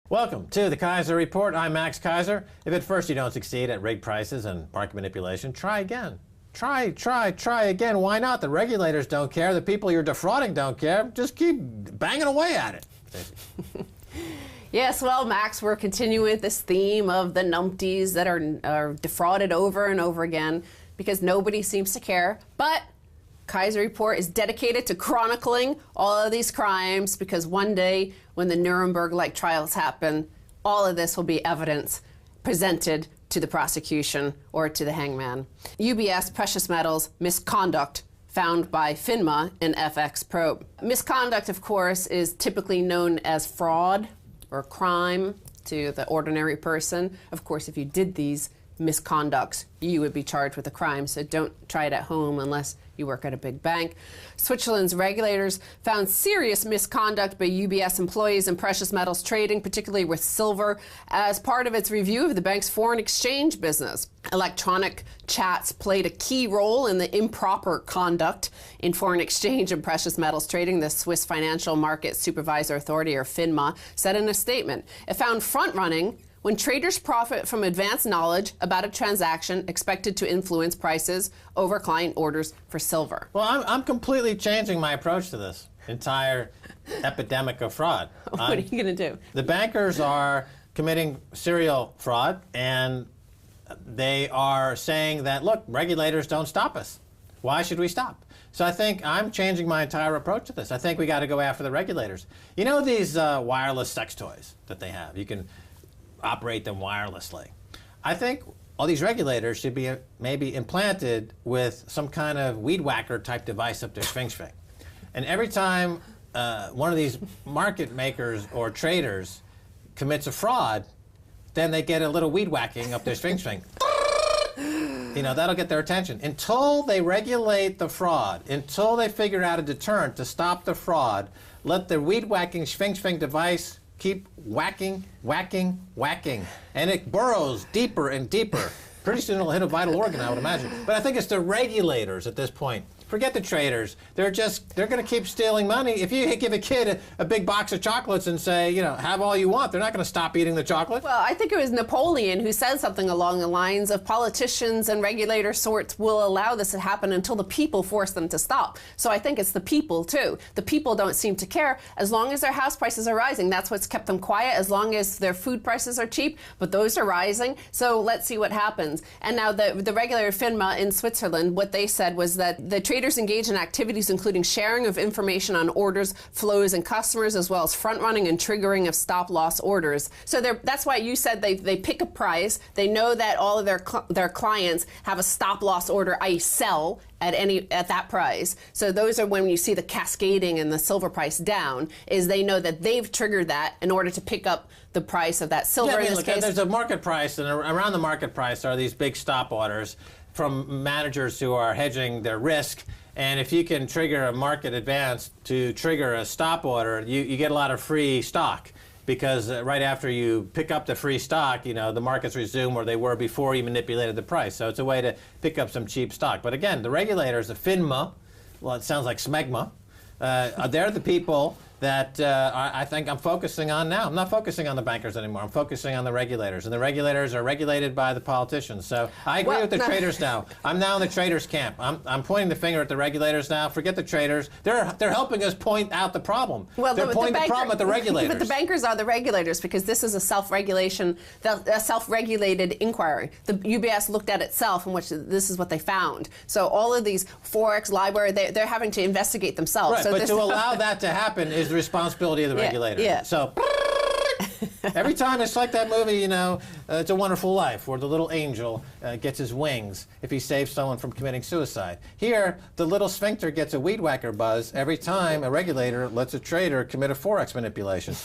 Welcome to the Keiser Report. I'm Max Keiser. If at first you don't succeed at rig prices and market manipulation, try again. Try again. Why not? The regulators don't care. The people you're defrauding don't care. Just keep banging away at it. Yes, well, Max, we're continuing with this theme of the numpties that are defrauded over and over again because nobody seems to care. But Keiser Report is dedicated to chronicling all of these crimes because one day when the Nuremberg-like trials happen, all of this will be evidence presented to the prosecution or to the hangman. UBS Precious Metals misconduct found by FINMA in FX probe. Misconduct, of course, is typically known as fraud or crime to the ordinary person. Of course, if you did these misconducts, you would be charged with a crime, so don't try it at home unless you work at a big bank. Switzerland's regulators found serious misconduct by UBS employees in precious metals trading, particularly with silver, as part of its review of the bank's foreign exchange business. Electronic chats played a key role in the improper conduct in foreign exchange and precious metals trading, the Swiss Financial Market Supervisor Authority, or FINMA, said in a statement. It found front-running when traders profit from advanced knowledge about a transaction expected to influence prices over client orders for silver. Well, I'm completely changing my approach to this entire epidemic of fraud. What are you going to do? The bankers are committing serial fraud, and they are saying that, look, regulators don't stop us. Why should we stop? So I think I'm changing my entire approach to this. I think we got to go after the regulators. You know these wireless sex toys that they have? You can operate them wirelessly. I think all these regulators should be maybe implanted with some kind of weed whacker type device up their sphinx. And every time one of these market makers or traders commits a fraud, then they get a little weed whacking up their sphinx. You know, that'll get their attention. Until they regulate the fraud, until they figure out a deterrent to stop the fraud, let the weed whacking sphinx device keep whacking, and it burrows deeper and deeper. Pretty soon it'll hit a vital organ, I would imagine. But I think it's the regulators at this point. Forget the traders. They're going to keep stealing money. If you give a kid a big box of chocolates and say, you know, have all you want, they're not going to stop eating the chocolate. Well, I think it was Napoleon who said something along the lines of politicians and regulator sorts will allow this to happen until the people force them to stop. So I think it's the people, too. The people don't seem to care. As long as their house prices are rising, that's what's kept them quiet, as long as their food prices are cheap, but those are rising. So let's see what happens. And now the regulator FINMA in Switzerland, what they said was that the traders engage in activities including sharing of information on orders, flows, and customers, as well as front-running and triggering of stop-loss orders. So that's why you said they pick a price. They know that all of their clients have a stop-loss order, i.e. sell at that price. So those are when you see the cascading and the silver price down, is they know that they've triggered that in order to pick up the price of that silver. Yeah, I mean, in this case. there's a market price, and around the market price are these big stop orders from managers who are hedging their risk. And if you can trigger a market advance to trigger a stop order, you get a lot of free stock. Because right after you pick up the free stock, you know, the markets resume where they were before you manipulated the price. So it's a way to pick up some cheap stock. But again, the regulators, the FINMA, well, it sounds like smegma, they're the people that I think I'm focusing on now. I'm not focusing on the bankers anymore. I'm focusing on the regulators. And the regulators are regulated by the politicians. So I agree with the traders now. I'm now in the traders' camp. I'm pointing the finger at the regulators now. Forget the traders. They're helping us point out the problem. Well, they're pointing the problem at the regulators. But the bankers are the regulators because this is a self-regulated inquiry. The UBS looked at itself, in which this is what they found. So all of these Forex, LIBOR, they're having to investigate themselves. Right, so but to allow that to happen is the responsibility of the regulator. Yeah. So every time it's like that movie, you know, It's a Wonderful Life, where the little angel gets his wings if he saves someone from committing suicide. Here, the little sphincter gets a weed whacker buzz every time a regulator lets a trader commit a Forex manipulation.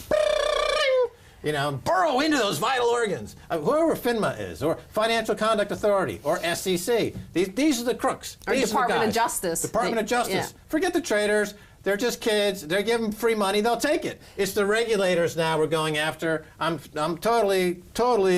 You know, burrow into those vital organs. Whoever FINMA is, or Financial Conduct Authority, or SEC. These are the crooks. Or these Department of Justice. Department of Justice. Yeah. Forget the traders. They're just kids. They're giving free money. They'll take it. It's the regulators now we're going after. I'm totally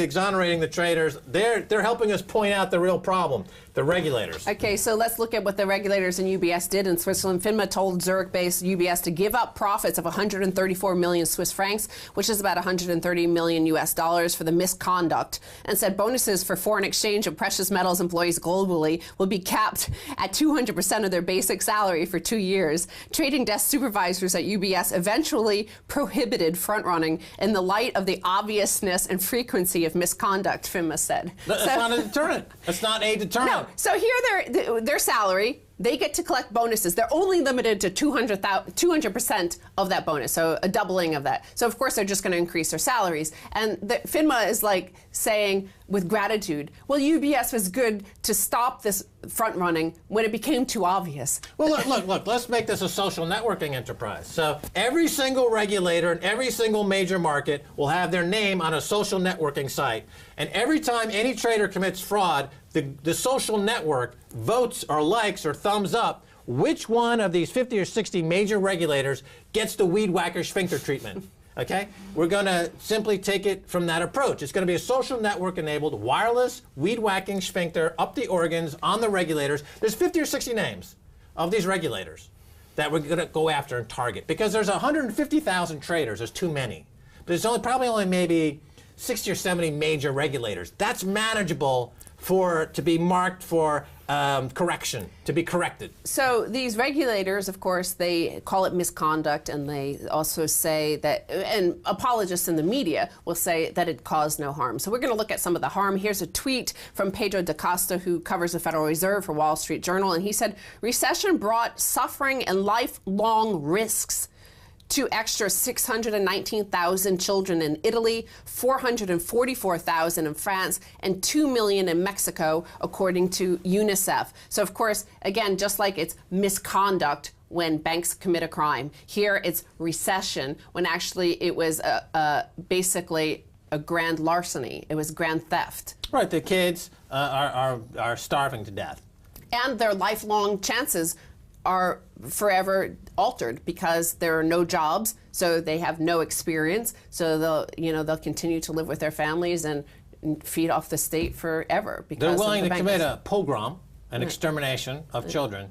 exonerating the traders. They're helping us point out the real problem. The regulators. Okay, so let's look at what the regulators in UBS did in Switzerland. FINMA told Zurich-based UBS to give up profits of 134 million Swiss francs, which is about 130 million US dollars for the misconduct, and said bonuses for foreign exchange of precious metals employees globally will be capped at 200% of their basic salary for 2 years. Trading desk supervisors at UBS eventually prohibited front-running in the light of the obviousness and frequency of misconduct, FINMA said. That's not a deterrent. That's not a deterrent. No. So here their salary, they get to collect bonuses. They're only limited to 200% of that bonus, so a doubling of that. So of course they're just going to increase their salaries. And FINMA is like saying with gratitude, well, UBS was good to stop this front running when it became too obvious. Well, look, let's make this a social networking enterprise. So every single regulator in every single major market will have their name on a social networking site. And every time any trader commits fraud, the social network votes or likes or thumbs up which one of these 50 or 60 major regulators gets the weed whacker sphincter treatment. Okay? We're going to simply take it from that approach. It's going to be a social network enabled wireless weed whacking sphincter up the organs on the regulators. There's 50 or 60 names of these regulators that we're going to go after and target because there's 150,000 traders. There's too many. But there's probably only maybe 60 or 70 major regulators. That's manageable to be marked for correction, to be corrected. So these regulators, of course, they call it misconduct, and they also say that, and apologists in the media will say that it caused no harm. So we're going to look at some of the harm. Here's a tweet from Pedro da Costa, who covers the Federal Reserve for Wall Street Journal, and he said, recession brought suffering and lifelong risks to extra 619,000 children in Italy, 444,000 in France, and 2 million in Mexico, according to UNICEF. So, of course, again, just like it's misconduct when banks commit a crime, here it's recession when actually it was basically a grand larceny. It was grand theft. Right, the kids are starving to death. And their lifelong chances are forever altered because there are no jobs, so they have no experience, so they'll continue to live with their families and feed off the state forever. Because they're willing to commit a pogrom, an extermination of children,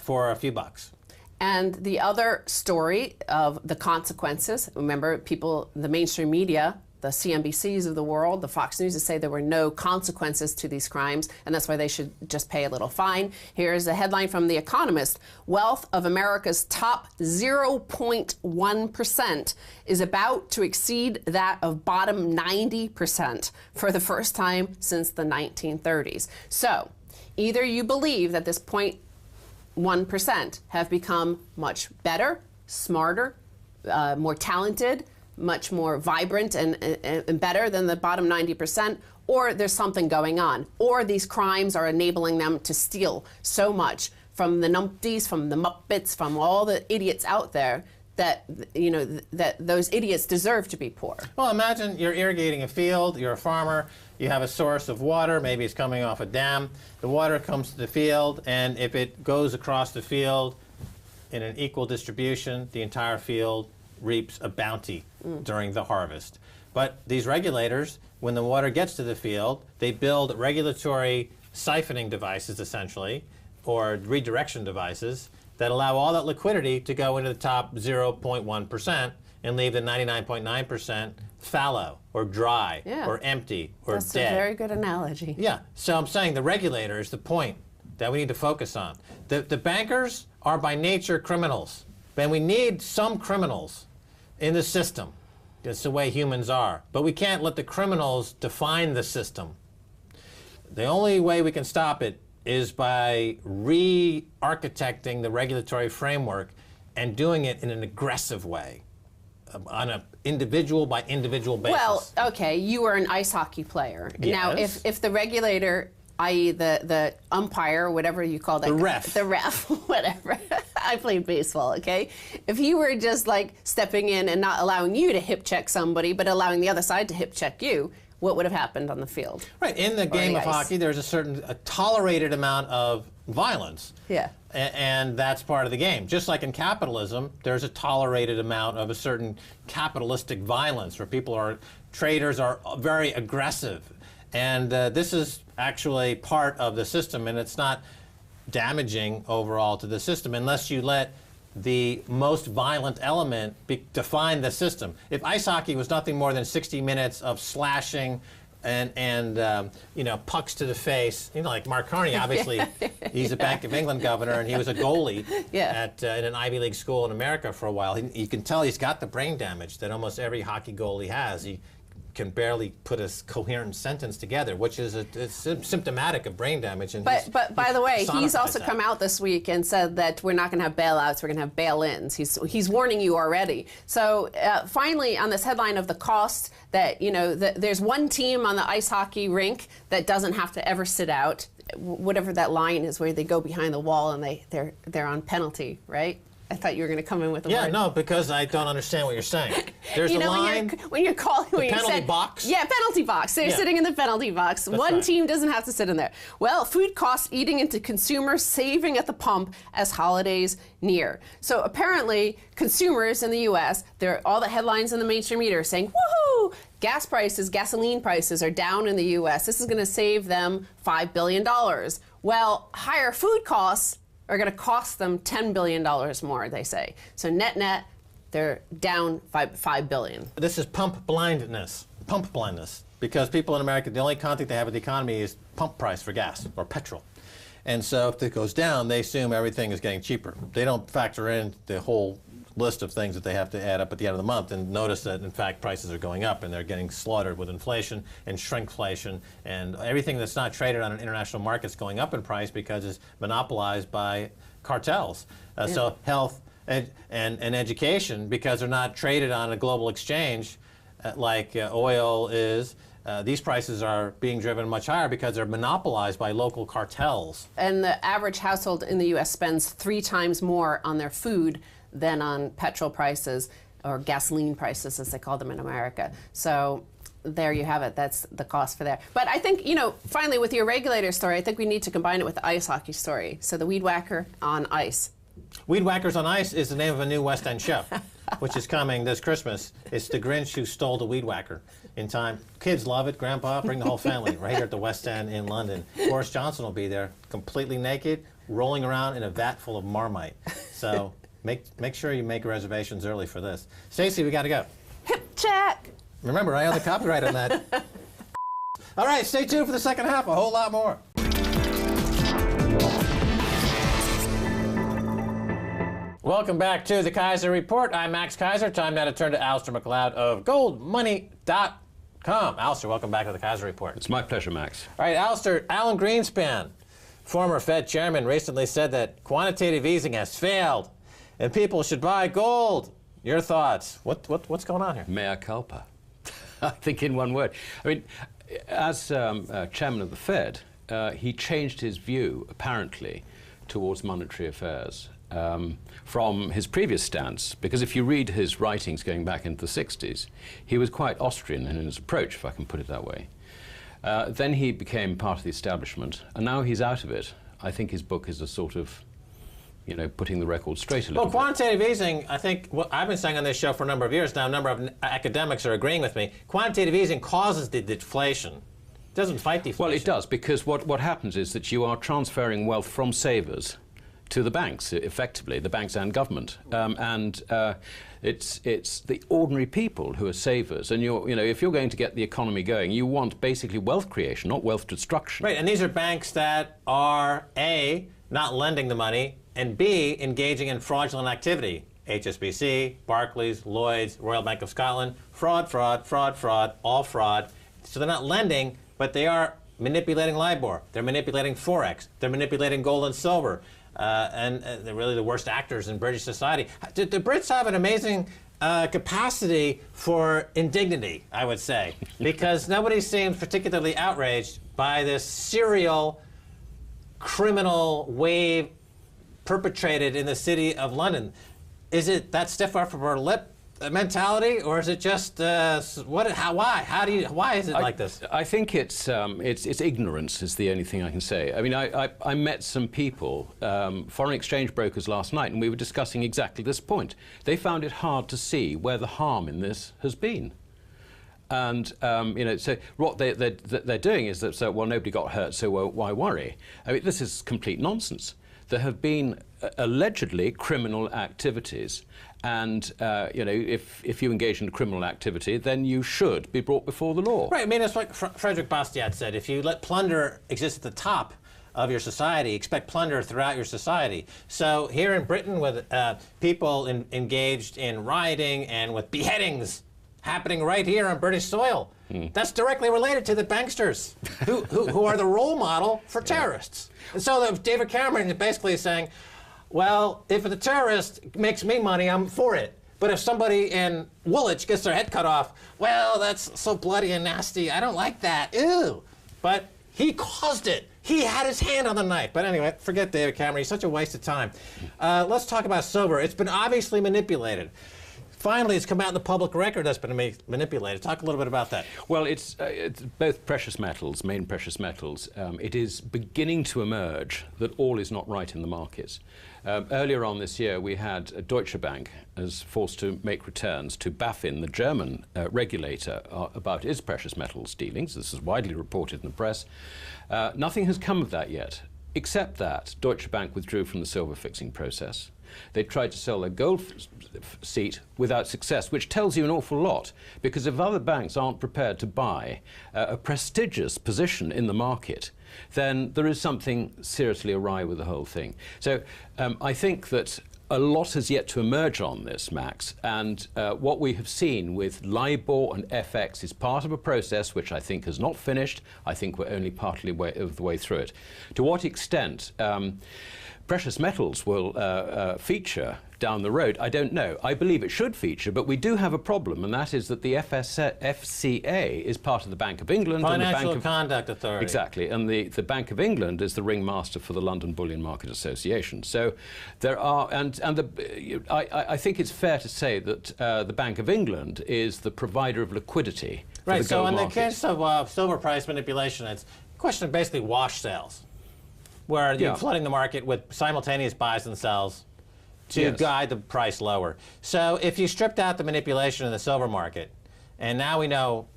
for a few bucks. And the other story of the consequences, remember, the mainstream media, the CNBCs of the world, the Fox News, say there were no consequences to these crimes, and that's why they should just pay a little fine. Here's a headline from The Economist. Wealth of America's top 0.1% is about to exceed that of bottom 90% for the first time since the 1930s. So either you believe that this 0.1% have become much better, smarter, more talented, much more vibrant and better than the bottom 90%, or there's something going on, or these crimes are enabling them to steal so much from the numpties, from the Muppets, from all the idiots out there that that those idiots deserve to be poor. Well, imagine you're irrigating a field, you're a farmer, you have a source of water, maybe it's coming off a dam, the water comes to the field, and if it goes across the field in an equal distribution, the entire field reaps a bounty during the harvest. But these regulators, when the water gets to the field, they build regulatory siphoning devices, essentially, or redirection devices that allow all that liquidity to go into the top 0.1% and leave the 99.9% fallow or dry or empty or That's dead. That's a very good analogy. Yeah, so I'm saying the regulator is the point that we need to focus on. The bankers are by nature criminals, and we need some criminals in the system. That's the way humans are. But we can't let the criminals define the system. The only way we can stop it is by re-architecting the regulatory framework and doing it in an aggressive way, on an individual by individual basis. Well, okay, you were an ice hockey player. Yes. Now, if the regulator, i.e. the umpire, whatever you call that. The ref, whatever. I played baseball, okay? If he were just like stepping in and not allowing you to hip check somebody, but allowing the other side to hip check you, what would have happened on the field? Right, in the game of hockey, there's a tolerated amount of violence. Yeah. And that's part of the game. Just like in capitalism, there's a tolerated amount of a certain capitalistic violence where traders are very aggressive. And this is actually part of the system, and it's not damaging overall to the system unless you let the most violent element define the system. If ice hockey was nothing more than 60 minutes of slashing and you know, pucks to the face, you know, like Mark Carney, obviously, he's a Bank of England governor, and he was a goalie at in an Ivy League school in America for a while. You can tell he's got the brain damage that almost every hockey goalie has. He can barely put a coherent sentence together, which is it's symptomatic of brain damage. And but by the way, he's also that. come out this week and said that we're not going to have bailouts, we're going to have bail-ins. He's warning you already. So finally, on this headline of the cost, that there's one team on the ice hockey rink that doesn't have to ever sit out, whatever that line is, where they go behind the wall and they're on penalty, right? I thought you were going to come in with a word. No, because I don't understand what you're saying. There's a line. When you're calling, the penalty box. Yeah, penalty box. They're sitting in the penalty box. That's One right. team doesn't have to sit in there. Well, food costs eating into consumers saving at the pump as holidays near. So apparently, consumers in the U.S., all the headlines in the mainstream media are saying, "Woohoo! Gas prices, gasoline prices are down in the U.S. This is going to save them $5 billion." Well, higher food costs are going to cost them $10 billion more, they say. So net, they're down $5 billion. This is pump blindness, because people in America, the only contact they have with the economy is pump price for gas or petrol. And so if it goes down, they assume everything is getting cheaper. They don't factor in the whole list of things that they have to add up at the end of the month and notice that, in fact, prices are going up and they're getting slaughtered with inflation and shrinkflation and everything that's not traded on an international market is going up in price because it's monopolized by cartels. So health and education, because they're not traded on a global exchange like oil is, these prices are being driven much higher because they're monopolized by local cartels. And the average household in the U.S. spends 3 times more on their food than on petrol prices or gasoline prices, as they call them in America. So there you have it. That's the cost for there. But I think, finally, with your regulator story, I think we need to combine it with the ice hockey story. So the Weed Whacker on ice. Weed Whackers on Ice is the name of a new West End show, which is coming this Christmas. It's the Grinch who stole the Weed Whacker in time. Kids love it. Grandpa, bring the whole family right here at the West End in London. Boris Johnson will be there, completely naked, rolling around in a vat full of Marmite. So make sure you make reservations early for this. Stacey, we got to go. Hip check. Remember, I own the copyright on that. All right, stay tuned for the second half. A whole lot more. Welcome back to the Keiser Report. I'm Max Keiser. Time now to turn to Alistair McLeod of GoldMoney.com. Alistair, welcome back to the Keiser Report. It's my pleasure, Max. All right, Alistair, Alan Greenspan, former Fed chairman, recently said that quantitative easing has failed and people should buy gold. Your thoughts? What's going on here? Mea culpa. I think in one word. I mean, as chairman of the Fed, he changed his view, apparently, towards monetary affairs from his previous stance, because if you read his writings going back into the 60s, he was quite Austrian in his approach, if I can put it that way. Then he became part of the establishment, and now he's out of it. I think his book is a sort of, putting the record straight a little bit. Well, quantitative easing, I think, what I've been saying on this show for a number of years now, a number of academics are agreeing with me, quantitative easing causes the deflation. It doesn't fight deflation. Well, it does, because what happens is that you are transferring wealth from savers to the banks, effectively, the banks and government. It's the ordinary people who are savers. And if you're going to get the economy going, you want basically wealth creation, not wealth destruction. Right, and these are banks that are, A, not lending the money, and B, engaging in fraudulent activity. HSBC, Barclays, Lloyds, Royal Bank of Scotland, fraud, all fraud. So they're not lending, but they are manipulating LIBOR. They're manipulating Forex. They're manipulating gold and silver. And they're really the worst actors in British society. The Brits have an amazing capacity for indignity, I would say, because nobody seems particularly outraged by this serial criminal wave perpetrated in the city of London. Is it that stiff upper lip mentality, or is it just why is it like this? I think it's ignorance is the only thing I can say. I mean, I met some people, foreign exchange brokers last night, and we were discussing exactly this point. They found it hard to see where the harm in this has been. And so what they're doing is that, so, well, nobody got hurt, so why worry? I mean, this is complete nonsense. There have been allegedly criminal activities, and if you engage in criminal activity, then you should be brought before the law. Right. I mean, it's like Frederick Bastiat said: if you let plunder exist at the top of your society, expect plunder throughout your society. So here in Britain, with people engaged in rioting and with beheadings happening right here on British soil, that's directly related to the banksters, who are the role model for terrorists. And so David Cameron is basically saying, well, if the terrorist makes me money, I'm for it. But if somebody in Woolwich gets their head cut off, well, that's so bloody and nasty. I don't like that. Ew. But he caused it. He had his hand on the knife. But anyway, forget David Cameron. He's such a waste of time. Let's talk about silver. It's been obviously manipulated. Finally, it's come out in the public record that's been manipulated. Talk a little bit about that. Well, it's both precious metals, main precious metals. It is beginning to emerge that all is not right in the markets. Earlier on this year, we had Deutsche Bank as forced to make returns to BaFin, the German regulator, about its precious metals dealings. This is widely reported in the press. Nothing has come of that yet, except that Deutsche Bank withdrew from the silver fixing process. They tried to sell their gold seat without success, which tells you an awful lot, because if other banks aren't prepared to buy a prestigious position in the market, then there is something seriously awry with the whole thing. So I think that a lot has yet to emerge on this, Max, and what we have seen with LIBOR and FX is part of a process which I think has not finished. I think we're only partly of the way through it. To what extent precious metals will feature down the road, I don't know. I believe it should feature, but we do have a problem, and that is that the FCA is part of the Bank of England. Financial Conduct Authority. Exactly, and the Bank of England is the ringmaster for the London Bullion Market Association. So there are, I think it's fair to say that the Bank of England is the provider of liquidity for right, the gold so in market. the case of silver price manipulation, it's a question of basically wash sales, where you're flooding the market with simultaneous buys and sells to guide the price lower. So if you stripped out the manipulation in the silver market, and now we know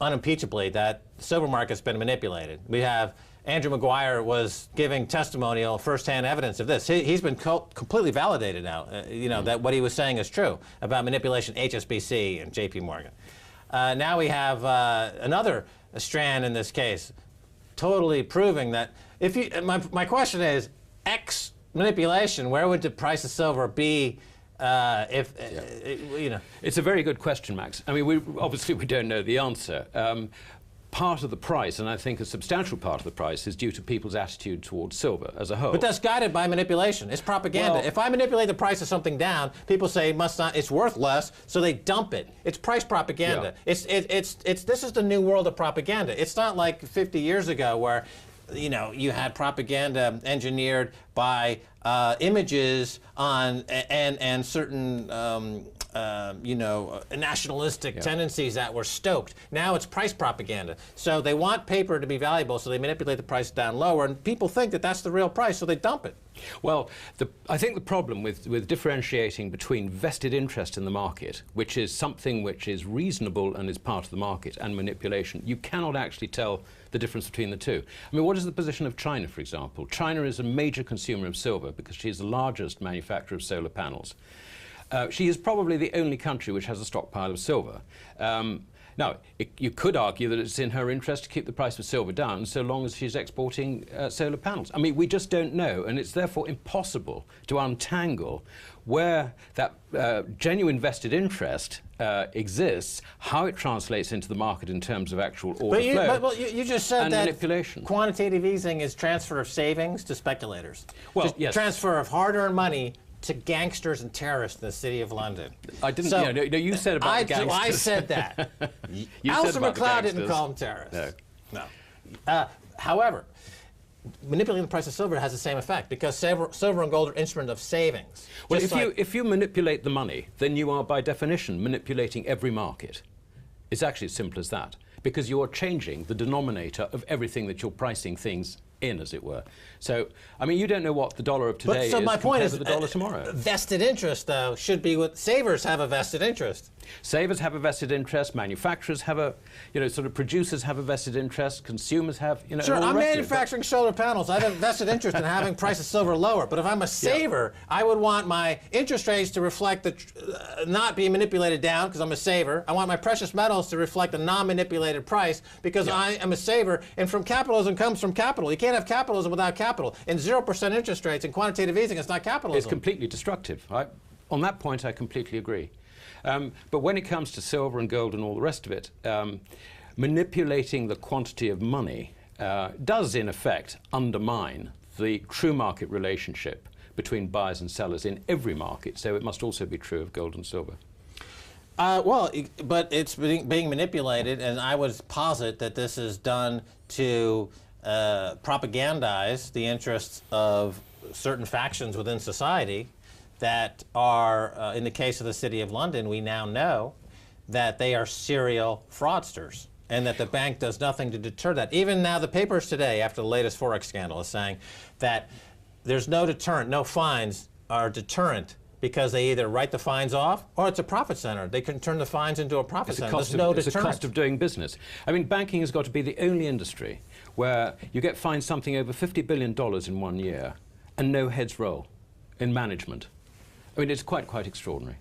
unimpeachably that the silver market's been manipulated. We have Andrew Maguire was giving testimonial, first-hand evidence of this. He's been completely validated now, that what he was saying is true about manipulation, HSBC and JP Morgan. Now we have another strand in this case, totally proving that if you, my question is, X manipulation, where would the price of silver be It's a very good question, Max. I mean, obviously we don't know the answer. Part of the price, and I think a substantial part of the price, is due to people's attitude towards silver as a whole. But that's guided by manipulation. It's propaganda. Well, if I manipulate the price of something down, people say it's worth less, so they dump it. It's price propaganda. Yeah. This is the new world of propaganda. It's not like 50 years ago where you had propaganda engineered by images on and certain nationalistic tendencies that were stoked. Now it's price propaganda. So they want paper to be valuable, so they manipulate the price down lower, and people think that that's the real price, so they dump it. Well, I think the problem with differentiating between vested interest in the market, which is something which is reasonable and is part of the market, and manipulation, you cannot actually tell the difference between the two. I mean, what is the position of China, for example? China is a major consumer of silver because she is the largest manufacturer of solar panels. She is probably the only country which has a stockpile of silver. Now, you could argue that it's in her interest to keep the price of silver down so long as she's exporting solar panels. I mean, we just don't know, and it's therefore impossible to untangle where that genuine vested interest exists, how it translates into the market in terms of actual order flow. But you just said that manipulation. Quantitative easing is transfer of savings to speculators. Well, yes. Transfer of hard-earned money to gangsters and terrorists in the city of London. I didn't. No, you said about the gangsters. I said that. Alistair MacLeod didn't call them terrorists. No. However, manipulating the price of silver has the same effect because silver and gold are instruments of savings. Well, if you manipulate the money, then you are by definition manipulating every market. It's actually as simple as that, because you are changing the denominator of everything that you're pricing things in, as it were. So, I mean, you don't know what the dollar of today so is my point compared is, to the dollar tomorrow. Vested interest, though, should be what savers have a vested interest. Savers have a vested interest. Manufacturers have a, sort of producers have a vested interest. Consumers have, Sure, all the I'm rest of it. manufacturing solar panels. I have a vested interest in having price of silver lower. But if I'm a saver, I would want my interest rates to reflect the not being manipulated down because I'm a saver. I want my precious metals to reflect a non-manipulated price because I am a saver. And from capitalism comes from capital. You can't have capitalism without capital. And 0% interest rates and quantitative easing, it's not capitalism. It's completely destructive. On that point, I completely agree. But when it comes to silver and gold and all the rest of it, manipulating the quantity of money does, in effect, undermine the true market relationship between buyers and sellers in every market. So it must also be true of gold and silver. But it's being manipulated, and I would posit that this is done to propagandize the interests of certain factions within society that are, in the case of the City of London, we now know that they are serial fraudsters and that the bank does nothing to deter that. Even now the papers today, after the latest Forex scandal, is saying that there's no deterrent, no fines are deterrent because they either write the fines off or it's a profit center. They can turn the fines into a profit center. There's no deterrent. It's a cost of doing business. I mean, banking has got to be the only industry where you get fined something over $50 billion in 1 year and no heads roll in management. I mean, it's quite extraordinary.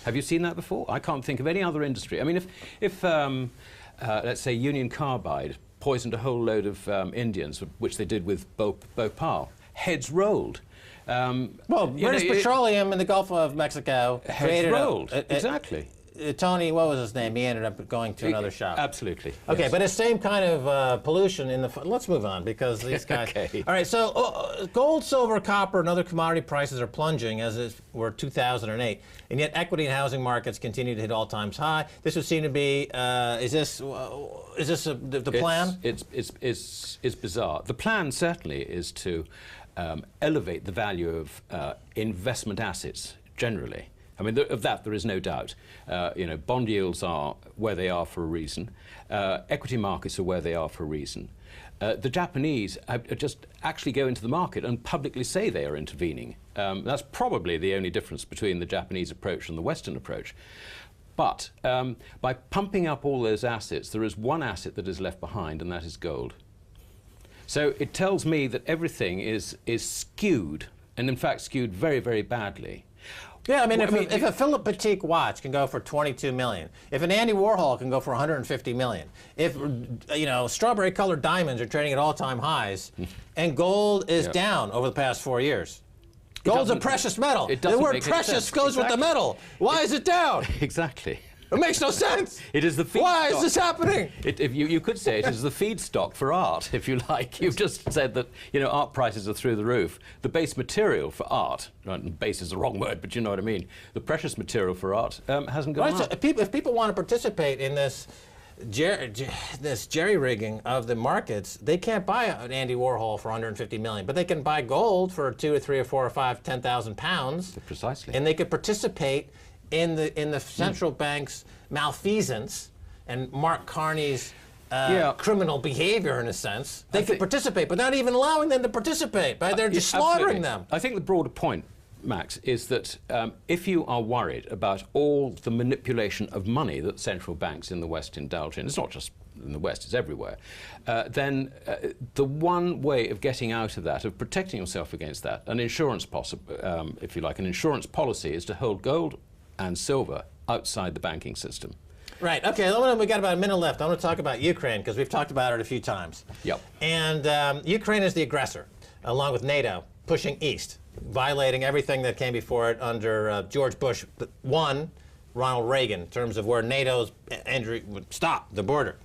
Have you seen that before? I can't think of any other industry. I mean, if let's say Union Carbide poisoned a whole load of Indians, which they did with Bhopal, heads rolled. Well, British Petroleum in the Gulf of Mexico heads rolled. Exactly. Tony, what was his name? He ended up going to another shop. Absolutely. Okay, yes. but it's same kind of pollution in the. Let's move on because these guys. Okay. All right, so gold, silver, copper, and other commodity prices are plunging as it were 2008, and yet equity and housing markets continue to hit all-time high. This would seem to be. Is this the plan? It's bizarre. The plan certainly is to elevate the value of investment assets generally. I mean, of that there is no doubt. Bond yields are where they are for a reason. Equity markets are where they are for a reason. The Japanese just actually go into the market and publicly say they are intervening. That's probably the only difference between the Japanese approach and the Western approach. But by pumping up all those assets, there is one asset that is left behind, and that is gold. So it tells me that everything is skewed, and in fact skewed very, very badly. Yeah, I mean, if a Philip Patek watch can go for $22 million, if an Andy Warhol can go for $150 million, if strawberry-colored diamonds are trading at all-time highs, and gold is down over the past 4 years, gold's a precious metal. The word precious goes with the metal. Why is it down? Exactly. It makes no sense. It is the feedstock. Why is this happening? You could say it is the feedstock for art, if you like. You've just said that art prices are through the roof. The base material for art, base is the wrong word, but you know what I mean. The precious material for art hasn't gone up. So if people want to participate in this jerry-rigging of the markets, they can't buy an Andy Warhol for $150 million, but they can buy gold for 2 or 3 or 4 or 5, 10,000 pounds. Precisely. And they could participate in the central bank's malfeasance and Mark Carney's criminal behavior, in a sense. They could participate, but not even allowing them to participate. They're just slaughtering them. I think the broader point, Max, is that if you are worried about all the manipulation of money that central banks in the West indulge in, it's not just in the West, it's everywhere, then the one way of getting out of that, of protecting yourself against that, an insurance if you like, an insurance policy is to hold gold and silver outside the banking system. Right. Okay. We got about a minute left. I want to talk about Ukraine because we've talked about it a few times. Yep. And Ukraine is the aggressor, along with NATO, pushing east, violating everything that came before it under George Bush I, Ronald Reagan, in terms of where NATO's entry would stop the border.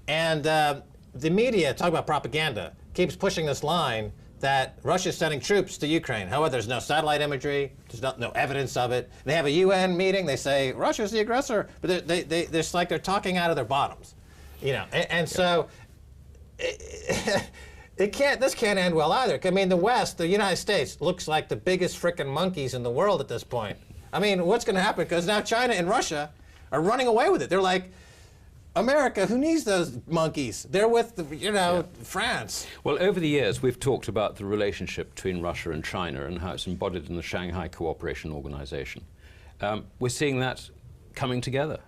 And the media, talk about propaganda, keeps pushing this line that Russia's sending troops to Ukraine. However, there's no satellite imagery, there's no evidence of it. They have a UN meeting, they say Russia's the aggressor, but it's like they're talking out of their bottoms, So this can't end well either. I mean, the West, the United States, looks like the biggest frickin' monkeys in the world at this point. I mean, what's going to happen? Because now China and Russia are running away with it. They're like, America, who needs those monkeys? They're with, France. Well, over the years, we've talked about the relationship between Russia and China and how it's embodied in the Shanghai Cooperation Organization. We're seeing that coming together.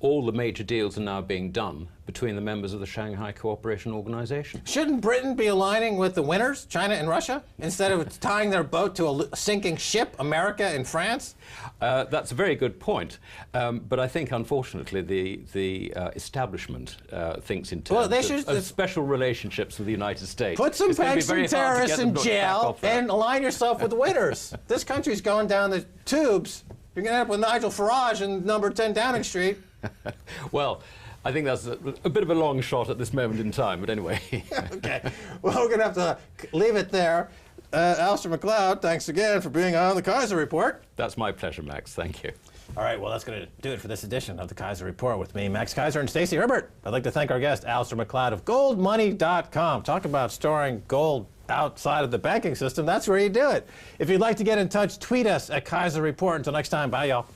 All the major deals are now being done between the members of the Shanghai Cooperation Organization. Shouldn't Britain be aligning with the winners, China and Russia, instead of tying their boat to a sinking ship, America and France? That's a very good point. But I think, unfortunately, the establishment thinks in terms of special relationships with the United States. Put some pension terrorists in jail and align yourself with the winners. This country's going down the tubes. You're going to end up with Nigel Farage in number 10 Downing Street. Well, I think that's a bit of a long shot at this moment in time, but anyway. Okay. Well, we're going to have to leave it there. Alistair MacLeod, thanks again for being on the Keiser Report. That's my pleasure, Max. Thank you. All right, well, that's going to do it for this edition of the Keiser Report with me, Max Keiser, and Stacey Herbert. I'd like to thank our guest, Alistair MacLeod of goldmoney.com. Talk about storing gold outside of the banking system. That's where you do it. If you'd like to get in touch, tweet us at Keiser Report. Until next time, bye, y'all.